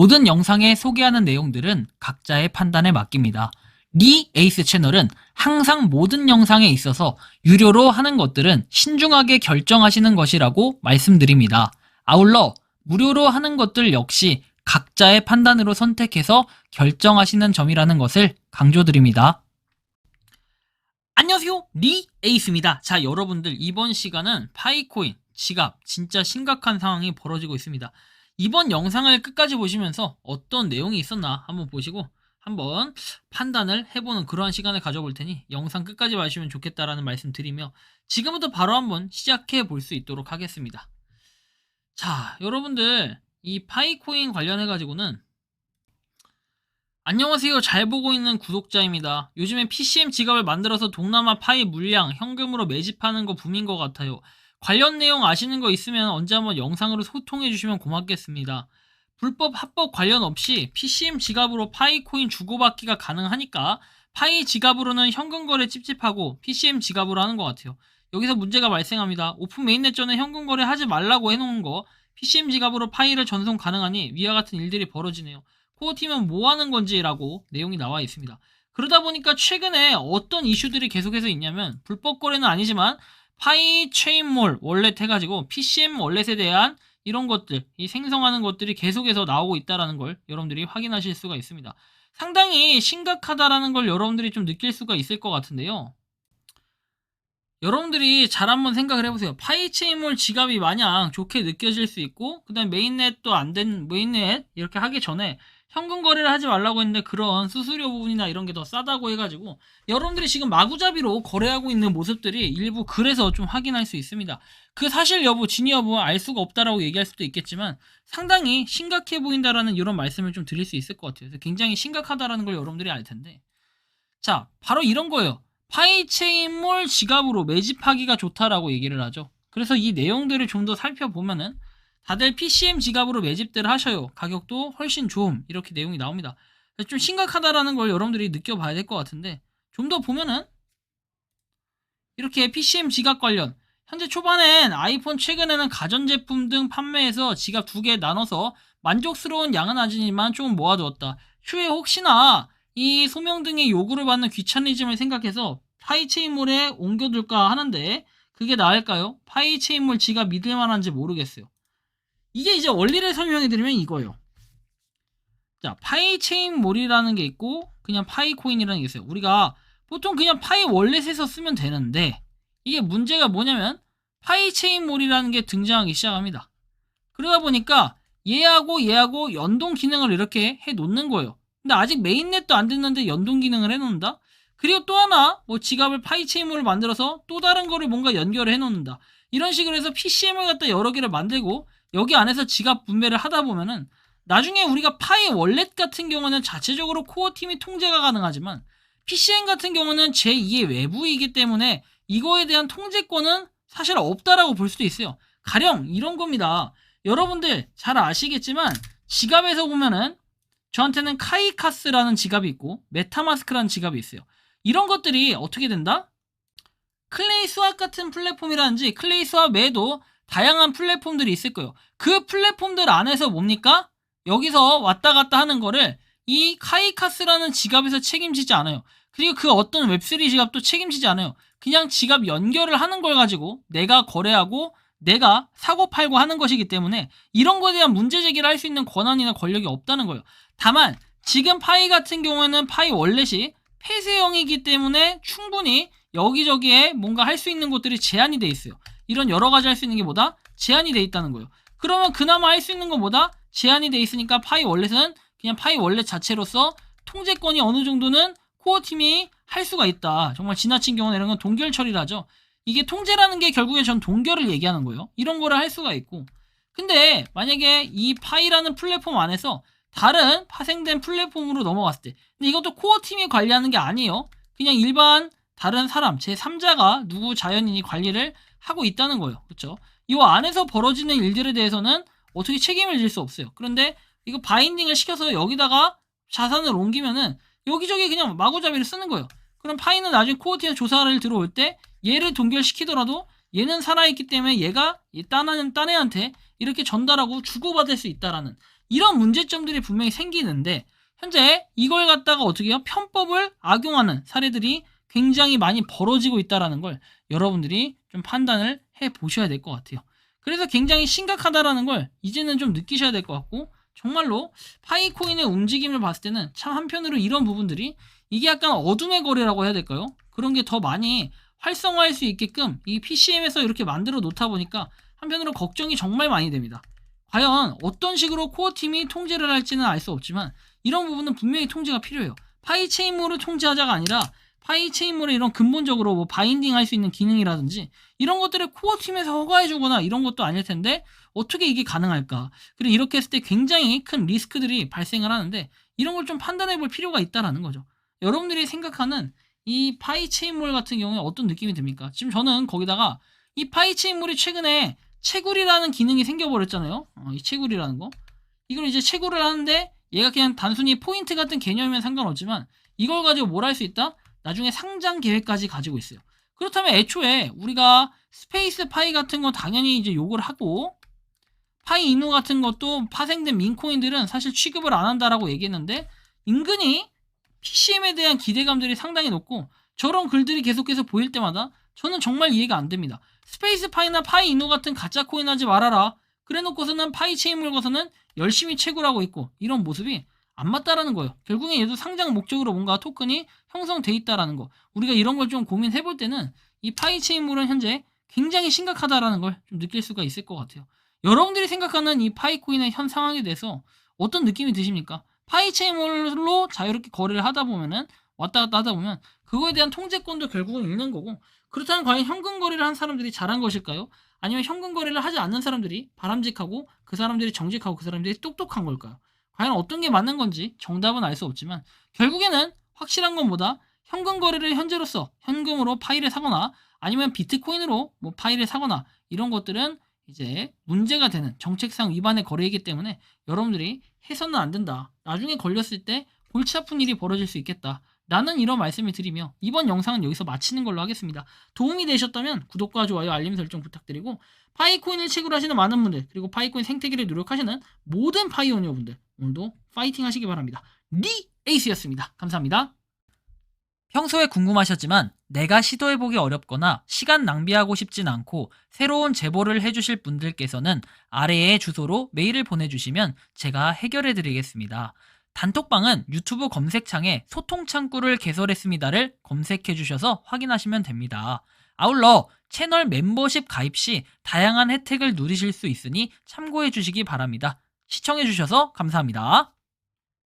모든 영상에 소개하는 내용들은 각자의 판단에 맡깁니다. 리 에이스 채널은 항상 모든 영상에 있어서 유료로 하는 것들은 신중하게 결정하시는 것이라고 말씀드립니다. 아울러 무료로 하는 것들 역시 각자의 판단으로 선택해서 결정하시는 점이라는 것을 강조드립니다. 안녕하세요, 리 에이스입니다. 자, 여러분들 이번 시간은 파이코인 지갑 진짜 심각한 상황이 벌어지고 있습니다. 이번 영상을 끝까지 보시면서 어떤 내용이 있었나 한번 보시고 한번 판단을 해보는 그러한 시간을 가져볼 테니 영상 끝까지 봐주시면 좋겠다라는 말씀 드리며 지금부터 바로 한번 시작해 볼 수 있도록 하겠습니다. 자, 여러분들 이 파이코인 관련해 가지고는 안녕하세요, 잘 보고 있는 구독자입니다. 요즘에 PCM 지갑을 만들어서 동남아 파이 물량 현금으로 매집하는 거 붐인 것 같아요. 관련 내용 아시는 거 있으면 언제 한번 영상으로 소통해 주시면 고맙겠습니다. 불법 합법 관련 없이 PCM 지갑으로 파이코인 주고받기가 가능하니까 파이 지갑으로는 현금 거래 찝찝하고 PCM 지갑으로 하는 것 같아요. 여기서 문제가 발생합니다. 오픈 메인넷 전에 현금 거래 하지 말라고 해놓은 거 PCM 지갑으로 파이를 전송 가능하니 위와 같은 일들이 벌어지네요. 코어팀은 뭐 하는 건지 라고 내용이 나와 있습니다. 그러다 보니까 최근에 어떤 이슈들이 계속해서 있냐면 불법 거래는 아니지만 파이 체인몰 월렛 해가지고 PCM 월렛에 대한 이런 것들, 이 생성하는 것들이 계속해서 나오고 있다는 걸 여러분들이 확인하실 수가 있습니다. 상당히 심각하다라는 걸 여러분들이 좀 느낄 수가 있을 것 같은데요. 여러분들이 잘 한번 생각을 해보세요. 파이체인몰 지갑이 마냥 좋게 느껴질 수 있고 그 다음에 메인넷도 안 된 메인넷 이렇게 하기 전에 현금 거래를 하지 말라고 했는데 그런 수수료 부분이나 이런 게 더 싸다고 해가지고 여러분들이 지금 마구잡이로 거래하고 있는 모습들이 일부 그래서 좀 확인할 수 있습니다. 그 사실 여부, 진위 여부 알 수가 없다라고 얘기할 수도 있겠지만 상당히 심각해 보인다라는 이런 말씀을 좀 드릴 수 있을 것 같아요. 그래서 굉장히 심각하다라는 걸 여러분들이 알 텐데 자, 바로 이런 거예요. 파이체인몰 지갑으로 매집하기가 좋다라고 얘기를 하죠. 그래서 이 내용들을 좀 더 살펴보면은 다들 PCM 지갑으로 매집들 하셔요. 가격도 훨씬 좋음. 이렇게 내용이 나옵니다. 좀 심각하다라는 걸 여러분들이 느껴봐야 될 것 같은데 좀 더 보면은 이렇게 PCM 지갑 관련 현재 초반엔 아이폰 최근에는 가전제품 등 판매해서 지갑 2개 나눠서 만족스러운 양은 아니지만 조금 모아두었다. 추후에 혹시나 이 소명 등의 요구를 받는 귀차니즘을 생각해서 파이체인몰에 옮겨둘까 하는데 그게 나을까요? 파이체인몰 지갑 믿을만한지 모르겠어요. 이게 이제 원리를 설명해드리면 이거예요. 자, 파이체인몰이라는 게 있고 그냥 파이코인이라는 게 있어요. 우리가 보통 그냥 파이 월렛에서 쓰면 되는데 이게 문제가 뭐냐면 파이체인몰이라는 게 등장하기 시작합니다. 그러다 보니까 얘하고 연동 기능을 이렇게 해 놓는 거예요. 근데 아직 메인넷도 안 됐는데 연동 기능을 해 놓는다? 그리고 또 하나 뭐 지갑을 파이체인몰을 만들어서 또 다른 거를 뭔가 연결을 해 놓는다. 이런 식으로 해서 PCM을 갖다 여러 개를 만들고 여기 안에서 지갑 분배를 하다 보면은 나중에 우리가 파이 월렛 같은 경우는 자체적으로 코어 팀이 통제가 가능하지만 PCM 같은 경우는 제2의 외부이기 때문에 이거에 대한 통제권은 사실 없다라고 볼 수도 있어요. 가령 이런 겁니다. 여러분들 잘 아시겠지만 지갑에서 보면은 저한테는 카이카스라는 지갑이 있고 메타마스크라는 지갑이 있어요. 이런 것들이 어떻게 된다? 클레이 스왑 같은 플랫폼이라든지 클레이 스왑 외에도 다양한 플랫폼들이 있을 거예요. 그 플랫폼들 안에서 뭡니까? 여기서 왔다 갔다 하는 거를 이 카이카스라는 지갑에서 책임지지 않아요. 그리고 그 어떤 웹3 지갑도 책임지지 않아요. 그냥 지갑 연결을 하는 걸 가지고 내가 거래하고 내가 사고 팔고 하는 것이기 때문에 이런 거에 대한 문제 제기를 할 수 있는 권한이나 권력이 없다는 거예요. 다만 지금 파이 같은 경우에는 파이 월렛이 폐쇄형이기 때문에 충분히 여기저기에 뭔가 할 수 있는 것들이 제한이 돼 있어요. 이런 여러 가지 할 수 있는 게 뭐다? 제한이 돼 있다는 거예요. 그러면 그나마 할 수 있는 건 뭐다? 제한이 돼 있으니까 파이 월렛은 그냥 파이 월렛 자체로서 통제권이 어느 정도는 코어팀이 할 수가 있다. 정말 지나친 경우는 이런 건 동결 처리를 하죠. 이게 통제라는 게 결국에 전 동결을 얘기하는 거예요. 이런 거를 할 수가 있고 근데 만약에 이 파이라는 플랫폼 안에서 다른 파생된 플랫폼으로 넘어갔을 때 근데 이것도 코어팀이 관리하는 게 아니에요. 그냥 일반 다른 사람 제3자가 누구 자연인이 관리를 하고 있다는 거예요. 그렇죠? 이 안에서 벌어지는 일들에 대해서는 어떻게 책임을 질 수 없어요. 그런데 이거 바인딩을 시켜서 여기다가 자산을 옮기면은 여기저기 그냥 마구잡이를 쓰는 거예요. 그럼 파이는 나중에 코어팀에 조사를 들어올 때 얘를 동결시키더라도 얘는 살아있기 때문에 얘가 딴 애한테 이렇게 전달하고 주고받을 수 있다라는 이런 문제점들이 분명히 생기는데 현재 이걸 갖다가 어떻게 해요? 편법을 악용하는 사례들이 굉장히 많이 벌어지고 있다는 걸 여러분들이 좀 판단을 해 보셔야 될 것 같아요. 그래서 굉장히 심각하다라는 걸 이제는 좀 느끼셔야 될 것 같고, 정말로 파이코인의 움직임을 봤을 때는 참 한편으로 이런 부분들이 이게 약간 어둠의 거래라고 해야 될까요? 그런 게 더 많이 활성화할 수 있게끔 이 PCM에서 이렇게 만들어 놓다 보니까 한편으로 걱정이 정말 많이 됩니다. 과연 어떤 식으로 코어팀이 통제를 할지는 알 수 없지만 이런 부분은 분명히 통제가 필요해요. 파이체인몰을 통제하자가 아니라 파이체인몰의 이런 근본적으로 뭐 바인딩 할 수 있는 기능이라든지 이런 것들을 코어팀에서 허가해주거나 이런 것도 아닐 텐데 어떻게 이게 가능할까? 그리고 이렇게 했을 때 굉장히 큰 리스크들이 발생을 하는데 이런 걸 좀 판단해 볼 필요가 있다라는 거죠. 여러분들이 생각하는 이 파이체인몰 같은 경우에 어떤 느낌이 듭니까? 지금 저는 거기다가 이 파이체인몰이 최근에 채굴이라는 기능이 생겨버렸잖아요. 이 채굴이라는 거. 이걸 이제 채굴을 하는데 얘가 그냥 단순히 포인트 같은 개념이면 상관없지만 이걸 가지고 뭘 할 수 있다? 나중에 상장 계획까지 가지고 있어요. 그렇다면 애초에 우리가 스페이스 파이 같은 거 당연히 이제 욕을 하고 파이 이노 같은 것도 파생된 민코인들은 사실 취급을 안 한다라고 얘기했는데 은근히 PCM에 대한 기대감들이 상당히 높고 저런 글들이 계속해서 보일 때마다 저는 정말 이해가 안 됩니다. 스페이스 파이나 파이 이노 같은 가짜 코인 하지 말아라. 그래 놓고서는 파이 체인 물고서는 열심히 채굴하고 있고 이런 모습이 안 맞다라는 거예요. 결국엔 얘도 상장 목적으로 뭔가 토큰이 형성돼 있다라는 거. 우리가 이런 걸 좀 고민해 볼 때는 이 파이 체인물은 현재 굉장히 심각하다라는 걸 좀 느낄 수가 있을 것 같아요. 여러분들이 생각하는 이 파이코인의 현 상황에 대해서 어떤 느낌이 드십니까? 파이 체인물로 자유롭게 거래를 하다 보면은 왔다 갔다 하다 보면 그거에 대한 통제권도 결국은 잃는 거고, 그렇다면 과연 현금 거래를 한 사람들이 잘한 것일까요? 아니면 현금 거래를 하지 않는 사람들이 바람직하고 그 사람들이 정직하고 그 사람들이 똑똑한 걸까요? 과연 어떤 게 맞는 건지 정답은 알 수 없지만 결국에는 확실한 건 뭐다? 현금 거래를 현재로서 현금으로 파이를 사거나 아니면 비트코인으로 뭐 파이를 사거나 이런 것들은 이제 문제가 되는 정책상 위반의 거래이기 때문에 여러분들이 해서는 안 된다. 나중에 걸렸을 때 골치 아픈 일이 벌어질 수 있겠다. 라는 이런 말씀을 드리며 이번 영상은 여기서 마치는 걸로 하겠습니다. 도움이 되셨다면 구독과 좋아요, 알림 설정 부탁드리고 파이코인을 채굴하시는 많은 분들, 그리고 파이코인 생태계를 노력하시는 모든 파이오니어분들 오늘도 파이팅 하시기 바랍니다. 리 에이스였습니다. 감사합니다. 평소에 궁금하셨지만 내가 시도해보기 어렵거나 시간 낭비하고 싶진 않고 새로운 제보를 해주실 분들께서는 아래의 주소로 메일을 보내주시면 제가 해결해드리겠습니다. 단톡방은 유튜브 검색창에 소통창구를 개설했습니다를 검색해주셔서 확인하시면 됩니다. 아울러 채널 멤버십 가입 시 다양한 혜택을 누리실 수 있으니 참고해주시기 바랍니다. 시청해주셔서 감사합니다.